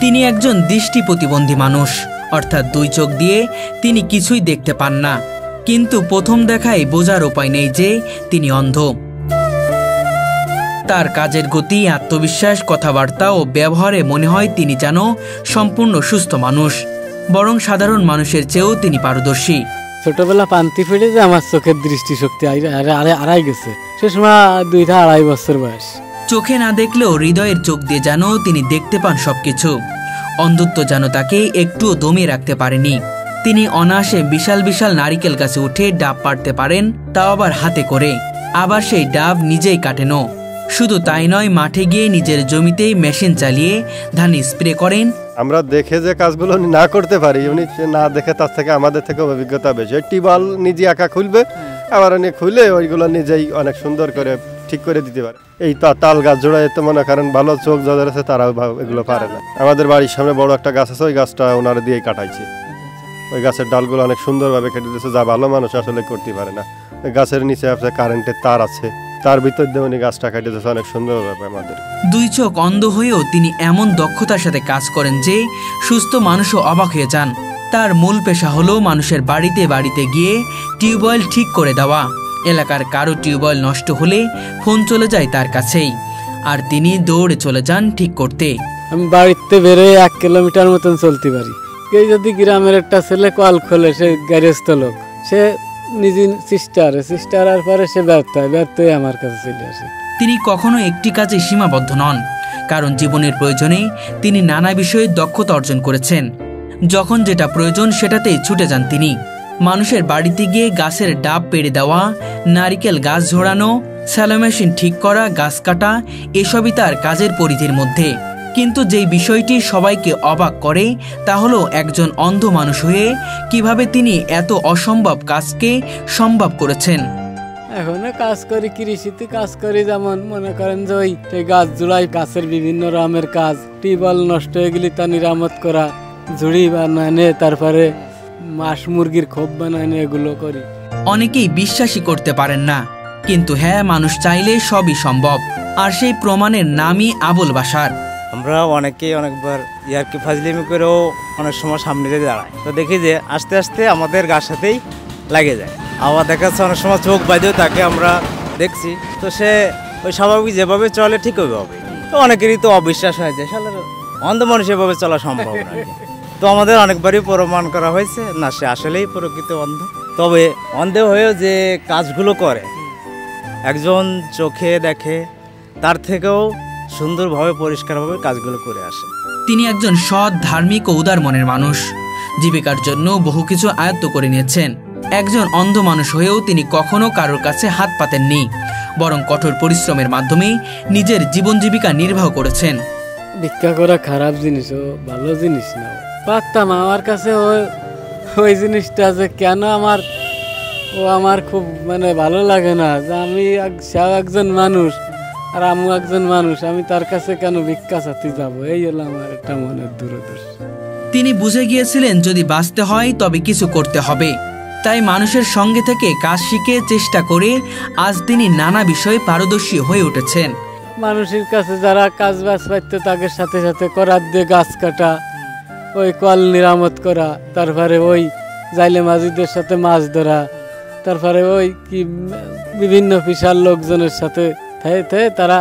তিনি একজন দৃষ্টি প্রতিবন্ধী মানুষ, অর্থাৎ দুই চোখ দিয়ে তিনি কিছুই দেখতে পান না, কিন্তু প্রথম দেখায় বোঝার উপায় নেই যে তিনি অন্ধ। তার কাজের গতি, আত্মবিশ্বাস, কথাবার্তা ও ব্যবহারে মনে হয় তিনি যেন সম্পূর্ণ সুস্থ মানুষ, বরং সাধারণ মানুষের চেয়েও তিনি পারদর্শী। ছোটবেলা পান্তি ফেলে যে আমার চোখের দৃষ্টিশক্তি আড়াই গেছে, সে সময় 2-2.5 বছর বয়স। চোখে না দেখলেও হৃদয়ের চোখ দিয়ে যেন তিনি দেখতে পান সবকিছু। অন্ধত্ব যেন তাকে একটুও দমিয়ে রাখতে পারেনি। তিনি অনায়াসে বিশাল বিশাল নারিকেল গাছে উঠে ডাব পাড়তে পারেন, তাও আবার হাতে করে। আবার সেই ডাব নিজেই কাটেনও। শুধু তাই নয়, মাঠে গিয়ে নিজের জমিতেই মেশিন চালিয়ে ধান স্প্রে করেন। আমরা দেখে যে কাজগুলো না করতে পারি, উনি না দেখে তার থেকে আমাদের থেকে অভিজ্ঞতা বেশি। টিউবওয়েল নিজে একা খুলবে, আবার উনি খুলে ওইগুলো নিজেই অনেক সুন্দর করে ঠিক করে দিতে পারে। এই তাল গাছ জোড়ায় তো মনে করেন ভালো চোখ যাদের আছে তারাও এগুলো পারে না। আমাদের বাড়ির সামনে বড় একটা গাছ আছে, ওই গাছটা ওনারা দিয়েই কাটাইছে। ওই গাছের ডালগুলো অনেক সুন্দরভাবে কেটে দিয়েছে, যা ভালো মানুষ আসলে করতে পারে না। ওই গাছের নিচে আছে কারেন্টের তার আছে, তার ভিতর দিয়ে উনি গাছটা কেটে দিয়েছে অনেক সুন্দরভাবে। আমাদের দুই চোখ অন্ধ হয়েও তিনি এমন দক্ষতার সাথে কাজ করেন যে সুস্থ মানুষও অবাক হয়ে যান। তার মূল পেশা হলো মানুষের বাড়িতে বাড়িতে গিয়ে টিউবওয়েল ঠিক করে দেওয়া। এলাকার কারো টিউবওয়েল নষ্ট হলে ফোন চলে যায় তার কাছেই, আর তিনি দৌড়ে চলে যান ঠিক করতে। আমি বাড়িতে বেরোয় 1 কিলোমিটার মতন চলতে পারি। কেউ যদি গ্রামের একটা ছেলে কল খোলে, সে গ্যারেজস্থ লোক, সে নিজে সিস্টারের পরে সে ব্যর্থ হয়ে আমার কাছে চলে আসে। তিনি কখনো একটি কাজে সীমাবদ্ধ নন, কারণ জীবনের প্রয়োজনে তিনি নানা বিষয়ে দক্ষতা অর্জন করেছেন। যখন যেটা প্রয়োজন সেটাতেই ছুটে যান তিনি। মানুষের বাড়িতে গিয়ে গাছের ডাব পেড়ে দেওয়া, নারিকেল গাছ ঝোড়ানো, স্যালো মেশিন ঠিক করা, গাছ কাটা, এসবই তার কাজের পরিধির মধ্যে। কিন্তু যেই বিষয়টি সবাইকে অবাক করে তা হলো একজন অন্ধ মানুষ হয়ে কিভাবে তিনি এত অসম্ভব কাজকে সম্ভব করেছেন। এখনো কাজ করি, কৃষিতে কাজ করি। যেমন মনে করেন যে ওই গাছ জোড়াই, গাছের বিভিন্ন রকমের কাজ, টিউবওয়েল নষ্ট হয়ে গেলে তা নিরামত করা, ঝুড়ি বানানো, তারপরে মাছ মুরগির খোপ বানানো, এগুলো করি। অনেকেই বিশ্বাসই করতে পারেন না, কিন্তু হ্যাঁ, মানুষ চাইলে সবই সম্ভব। আর সেই প্রমাণের নামই আবুল বাশার। আমরা অনেকবার ইয়ারকি ফাজলিমি করেও অনেক সময় সামনে দিয়ে দাঁড়াই, তো দেখি যে আস্তে আস্তে আমাদের গার সাথেই লাগে যায়। আবার দেখা যাচ্ছে অনেক সময় চোখ বাঁধেও তাকে আমরা দেখছি, তো সে ওই স্বাভাবিক যেভাবে চলে ঠিক ওইভাবে। তো অনেকেরই তো অবিশ্বাস হয় যে শালা অন্ধ মানুষ এভাবে চলা সম্ভব না। তো আমাদের অনেকবারই প্রমাণ করা হয়েছে না, সে আসলেই প্রকৃত অন্ধ। তবে অন্ধ হয়েও যে কাজগুলো করে, একজন চোখে দেখে তার থেকেও সুন্দরভাবে পরিষ্কারভাবে কাজগুলো করে আসে। তিনি একজন সৎ, ধার্মিক ও উদার মনের মানুষ। জীবিকার জন্য বহু কিছু আয়ত্ত করে নিয়েছেন। একজন অন্ধ মানুষ হয়েও তিনি কখনো কারোর কাছে হাত পাতেননি, বরং কঠোর পরিশ্রমের মাধ্যমে নিজের জীবন জীবিকা নির্বাহ করেছেন। ভিক্ষা করা খারাপ জিনিস, ও ভালো জিনিস না। পারতাম, আমার কাছে ওই জিনিসটা যে কেন আমার খুব ভালো লাগে না যে আমি একজন মানুষ আর আমি একজন মানুষ, আমি তার কাছে কেন ভিক্ষা চাইতে যাব? এই হলো আমার একটা মনের দূরদর্শী। তিনি বুঝে গিয়েছিলেন যদি বাঁচতে হয় তবে কিছু করতে হবে। তাই মানুষের সঙ্গে থেকে কাজ শিখে চেষ্টা করে আজ তিনি নানা বিষয়ে পারদর্শী হয়ে উঠেছেন। মানুষের কাছে যারা কাজ বাজ পাইতো তাদের সাথে সাথে করার দিয়ে গাছ কাটা, ওই কল নিরামত করা, তারপরে ওই জাইলে মাঝিদের সাথে মাছ ধরা, তারপরে ওই কি বিভিন্ন পেশার লোকজনের সাথে তারা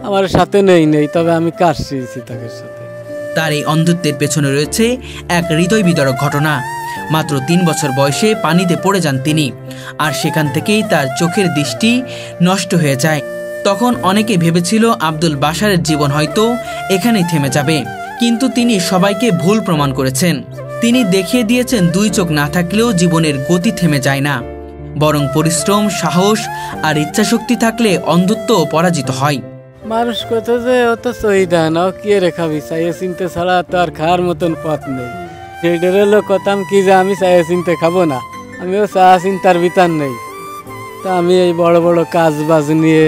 আমার সাথে নেই, তবে আমি কাজ শিখেছি তাদের সাথে। তার এই অন্ধত্বের পেছনে রয়েছে এক হৃদয় বিদারক ঘটনা। মাত্র 3 বছর বয়সে পানিতে পড়ে যান তিনি, আর সেখান থেকেই তার চোখের দৃষ্টি নষ্ট হয়ে যায়। তখন অনেকে ভেবেছিল আব্দুল বাশারের জীবন হয়তো এখানেই থেমে যাবে, কিন্তু তিনি সবাইকে ভুল প্রমাণ করেছেন। তিনি দেখিয়ে দিয়েছেন 2 চোখ না থাকলেও জীবনের গতি থেমে যায় না, বরং পরিশ্রম, সাহস আর ইচ্ছাশক্তি থাকলে অন্ধত্ব পরাজিত হয়। মানুষ কত যে অত সহিদা না, কি রেখাবি, চাইয়ে চিনতে ছাড়া তো আর খাওয়ার মতন পথ নেই। সেইটার হলো কথাম কি যে আমি চাইয়ে চিনতে খাবো না, আমিও চা চিন্তার ভিতর নেই। তা আমি এই বড় বড় কাজ বাজ নিয়ে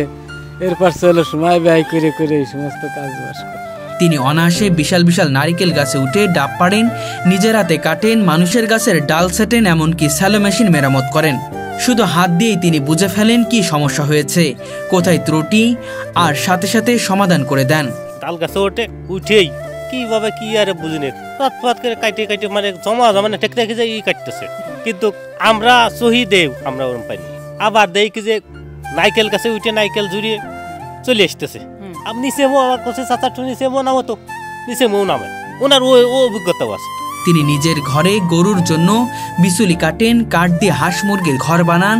এরপর চলো সময় ব্যয় করে এই সমস্ত কাজ বাজ করি। তিনি অনায়াসে বিশাল বিশাল নারিকেল গাছে উঠে ডাব পাড়েন, নিজের হাতে কাটেন, মানুষের গাছের ডাল সেটেন, এমনকি স্যালো মেশিন মেরামত করেন। শুধু হাত দিয়েই তিনি বুঝে ফেলেন কি সমস্যা হয়েছে, কোথায় ত্রুটি, আর সাথে সাথে সমাধান করে দেন। ডাল গাছে উঠেই কিভাবে কি আরে বুঝিনি পাত করে কাটে কাটে মানে জমা মানে ঠেক রেখে যায় ই কাটতেছে, কিন্তু আমরা সহি দেব আমরা ওরম পাইনি। আবার দেখি যে নাইকেল গাছে উঠে নাইকেল জুড়িয়ে চলে আসতেছে, আপনি নিচে মো আমার কাছে চাচা টু নিচে মো নামো, তো নিচে মো নামে, ওনার ও অভিজ্ঞতাও আছে। তিনি নিজের ঘরে গরুর জন্য বিচুলি কাটেন, কাঠ দিয়ে হাঁস মুরগির ঘর বানান,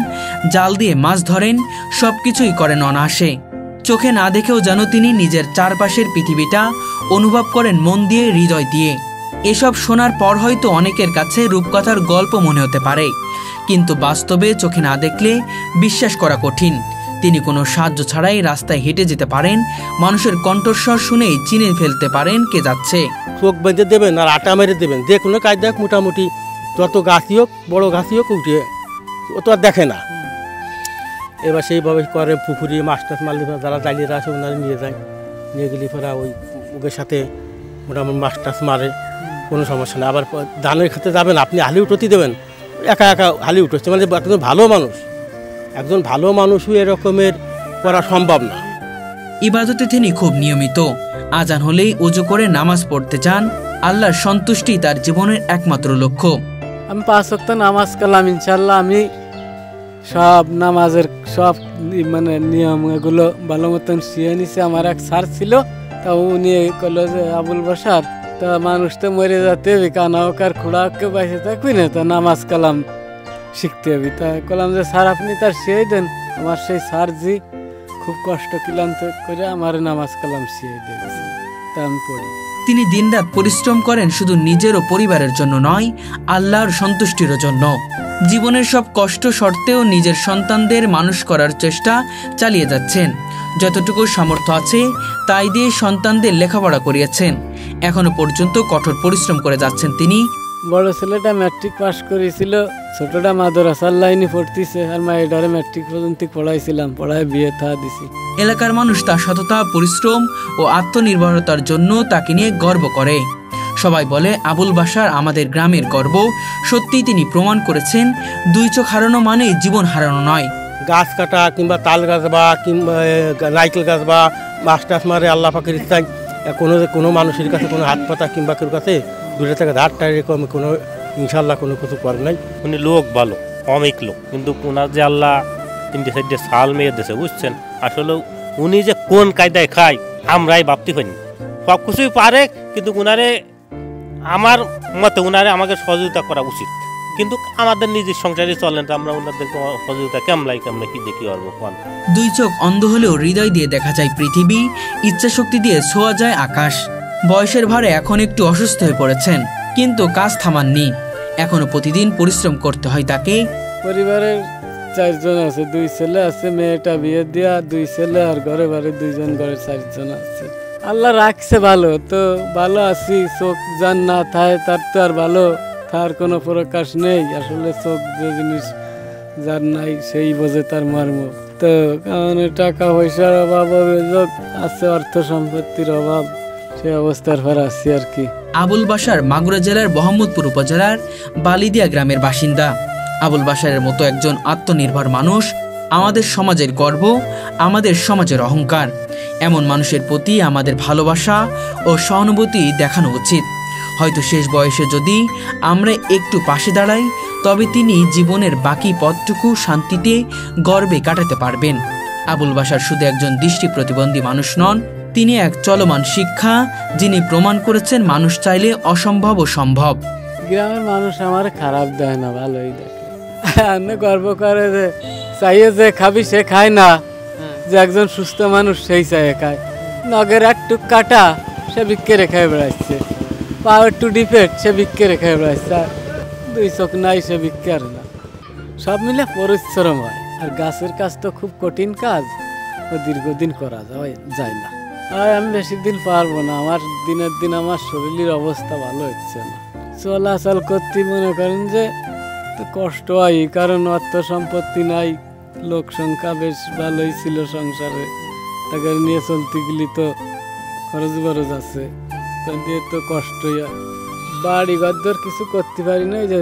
জাল দিয়ে মাছ ধরেন, সবকিছুই করেন অনায়াসে। চোখে না দেখেও যেন তিনি নিজের চারপাশের পৃথিবীটা অনুভব করেন মন দিয়ে, হৃদয় দিয়ে। এসব শোনার পর হয়তো অনেকের কাছে রূপকথার গল্প মনে হতে পারে, কিন্তু বাস্তবে চোখে না দেখলে বিশ্বাস করা কঠিন। তিনি কোনো সাহায্য ছাড়াই রাস্তায় হেঁটে যেতে পারেন, মানুষের কণ্ঠস্বর শুনেই চিনে ফেলতে পারেন কে যাচ্ছে। চোখ বেঁধে দেবেন আর আটা মেরে দেবেন, যে কোনো কাজ দেখ মোটামুটি যত গাছই হোক বড় গাছই হোক উঠে ও তো আর দেখে না। এবার সেইভাবে করে পুকুরে মাছ টাছ মারলে যারা জালিয়েরা আসে ওনারা নিয়ে যায়, নিয়ে গেলে পরে ওই ওদের সাথে মোটামুটি মাছ টাছ মারে, কোনো সমস্যা নেই। আবার ধানের খেতে যাবেন আপনি হালি উঠোতে দেবেন, একা একা হালি উঠোচ্ছে, মানে একজন ভালো মানুষ, একজন ভালো মানুষও এরকমের করা সম্ভব না। ইবাদতে তিনি খুব নিয়মিত, আজান হলেই ওযু করে নামাজ পড়তে যান। আল্লাহর সন্তুষ্টি তার জীবনের একমাত্র লক্ষ্য। আমি 5 ওয়াক্ত নামাজ কালাম, ইনশাল্লাহ আমি সব নামাজের সব মানে নিয়ম এগুলো ভালো মতন শিখে নিছে। আমার এক স্যার ছিল, তা উনি কল যে আবুল বাসার তা মানুষ তো মরে যেতে হবে, কানা হোক আর খুড়াকে বাইসে থাকবি না, তা নামাজ কালাম শিখতে হবে। তা কলাম যে স্যার আপনি তার শিখে দেন। আমার সেই স্যার জি খুব কষ্ট ক্লান্ত করে আমার নামাজ কালাম শিখে দিয়েছে, তা আমি পড়ি। তিনি দিনরাত পরিশ্রম করেন শুধু নিজের ও পরিবারের জন্য নয়, আল্লাহর সন্তুষ্টির জন্য। জীবনের সব কষ্ট সত্ত্বেও নিজের সন্তানদের মানুষ করার চেষ্টা চালিয়ে যাচ্ছেন। যতটুকু সামর্থ্য আছে তাই দিয়ে সন্তানদের লেখাপড়া করিয়েছেন। এখনো পর্যন্ত কঠোর পরিশ্রম করে যাচ্ছেন তিনি। বড় ছেলেটা ম্যাট্রিক পাস করেছিল, ছোটটা মাদ্রাসার লাইনে পড়তেছে, আর মায়ের ম্যাট্রিক পর্যন্ত পড়াইছিলাম, পড়ায় বিয়ে থা দিছি। এলাকার মানুষ তার সততা, পরিশ্রম ও আত্মনির্ভরতার জন্য তাকে নিয়ে গর্ব করে। সবাই বলে আবুল বাশার আমাদের গ্রামের গর্ব। সত্যিই তিনি প্রমাণ করেছেন, 2 চোখ হারানো মানে জীবন হারানো নয়। গাছ কাটা কিংবা তাল গাছ বা কিংবা নাইকেল গাছ বা মাছ টাছ মারে আল্লাহ পাকের ইচ্ছায় কোনো মানুষের কাছে কোনো হাত পাতা কিংবা কেউ কাছে দূরে থেকে ধারটা এরকম কোনো ইনশাল্লাহ কোনো কিছু করে নাই। উনি লোক ভালো, অমিক লোক, কিন্তু ওনার যে আল্লাহ 3-4 সাল মেয়ে দিয়েছে বুঝছেন, আসলে উনি যে কোন কায়দায় খায় আমরাই ভাবতে পারিনি। সব কিছুই পারে, কিন্তু উনারে আমার মতে উনারে আমাকে সহযোগিতা করা উচিত, কিন্তু আমাদের নিজের সংসারে চলেন, আমরা ওনাদের সহযোগিতা কেমলাই কি দেখি পারবো। 2 চোখ অন্ধ হলেও হৃদয় দিয়ে দেখা যায় পৃথিবী, ইচ্ছা শক্তি দিয়ে ছোঁয়া যায় আকাশ। বয়সের ভারে এখন একটু অসুস্থ হয়ে পড়েছেন, কিন্তু কাজ থামাননি। এখনো প্রতিদিন পরিশ্রম করতে হয় তাকে। পরিবারের 4 জন আছে, 2 ছেলে আছে, মেয়েটা বিয়ে দিয়া 2 ছেলে, আর ঘরে 2 জন, ঘরে 4 জন আছে। আল্লাহ রাখছে ভালো, তো ভালো আছি। চোখ যান না থাকে তার তো আর ভালো তার কোনো প্রকাশ নেই। আসলে চোখ যে জিনিস যার নাই সেই বোঝে তার মর্ম। তো কারণ টাকা পয়সার অভাব, অভিযোগ আছে, অর্থ সম্পত্তির অভাব, সেই অবস্থার পর আছি আর কি। আবুল বাশার মাগুরা জেলার মোহাম্মদপুর উপজেলার বালিদিয়া গ্রামের বাসিন্দা। আবুল বাশারের মতো একজন আত্মনির্ভর মানুষ আমাদের সমাজের গর্ব, আমাদের সমাজের অহংকার। এমন মানুষের প্রতি আমাদের ভালোবাসা ও সহানুভূতি দেখানো উচিত। হয়তো শেষ বয়সে যদি আমরা একটু পাশে দাঁড়াই, তবে তিনি জীবনের বাকি পথটুকু শান্তিতে, গর্বে কাটাতে পারবেন। আবুল বাশার শুধু একজন দৃষ্টি প্রতিবন্ধী মানুষ নন, তিনি এক চলমান শিক্ষা, যিনি প্রমাণ করেছেন মানুষ চাইলে অসম্ভব ও সম্ভব। গ্রামের মানুষ আমার খারাপ দেয় না, ভালোই দেখে। গর্ব করে যে চাইয়ে যে খাবি সে খায় না, যে একজন সুস্থ মানুষ সেই চাইয়ে খায়। নগের একটু কাটা সে বিক্কে রেখে বেড়াচ্ছে, পা একটু ডিফেক্ট সে বিক্কে রেখে বেড়াচ্ছে, 2 চোখ নাই সে বিক্কে আর না। সব মিলে পরিশ্রম হয়। আর গাছের কাজ তো খুব কঠিন কাজ, ও দীর্ঘদিন করা যায় না। আর আমি বেশি দিন পারবো না, আমার দিনের দিন আমার শরীরের অবস্থা ভালো হচ্ছে না। চলাচল করতে মনে করেন যে কষ্ট হয়, কারণ অর্থ সম্পত্তি নাই, লোক সংখ্যা বেশ ভালোই ছিল সংসারে, তাকে নিয়ে চলতে গেলে তো খরচ বরচ আছে, দিয়ে তো কষ্টই হয়। বাড়ি ঘর কিছু করতে পারি না, যে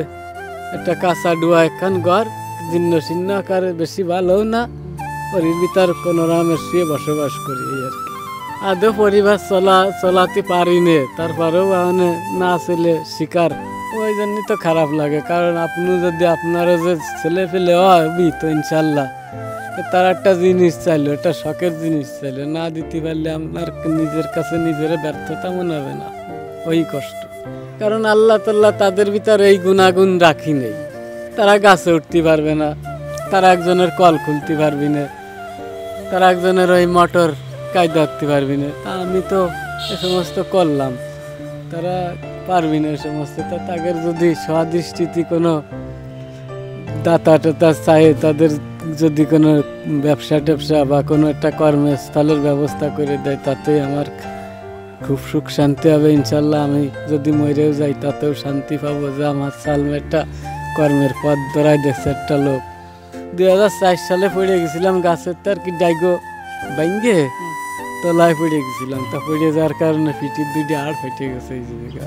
একটা কাঁচা ডুয়া একখান ঘর, জীর্ণ শীর্ণ আকারে, বেশি ভালোও না, ওর ভিতর কোনো রামের শুয়ে বসবাস করি আর কি। আদৌ পরিবার চলাতে পারি নে, তারপরেও মানে না চলে শিকার, ওই জন্যই তো খারাপ লাগে। কারণ আপনি যদি আপনারও যে ছেলে ফেলে হবি তো ইনশাল্লাহ, তার একটা জিনিস চাইলো, একটা শখের জিনিস চাইলো, না দিতে পারলে আপনার নিজের কাছে নিজের ব্যর্থতা মনে হবে না, ওই কষ্ট। কারণ আল্লাহ তাল্লাহ তাদের ভিতরে এই গুণাগুণ রাখি নেই, তারা গাছে উঠতে পারবে না, তারা একজনের কল খুলতে পারবি না, তারা একজনের ওই মোটর কায়দা করতে পারবি না। তা আমি তো এ সমস্ত করলাম, তারা পারবি না এ সমস্ত। তা তাদের যদি সদৃষ্টিতে কোনো দাতা টাতা চায়, তাদের যদি কোনো ব্যবসা ট্যাবসা বা কোনো একটা কর্মস্থলের ব্যবস্থা করে দেয়, তাতে আমার খুব সুখ শান্তি হবে ইনশাল্লাহ। আমি যদি মরেও যাই তাতেও শান্তি পাবো যে আমার সালমে একটা কর্মের পথ ধরাই দেখছে একটা লোক। 2004 সালে পড়ে গেছিলাম গাছের, তার কি ডাইগো ভাঙ্গে তলায় পড়ে গেছিলাম, তা পড়ে যাওয়ার কারণে পিঠির দুইটি আড় ফেটে গেছে এই জায়গা।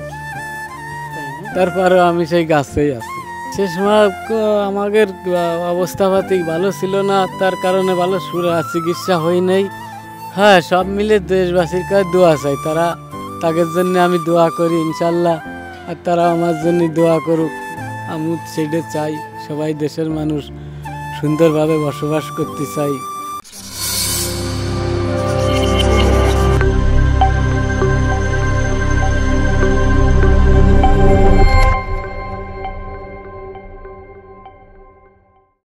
তারপরেও আমি সেই গাছেই আছি। সে সময় আমাদের অবস্থাপাতি ভালো ছিল না, তার কারণে ভালো চিকিৎসা হয় নাই। হ্যাঁ, সব মিলে দেশবাসীর কাছে দোয়া চাই, তারা তাদের জন্য আমি দোয়া করি ইনশাল্লাহ, আর তারা আমার জন্য দোয়া করুক। আমি সেটা চাই, সবাই দেশের মানুষ সুন্দরভাবে বসবাস করতে চাই।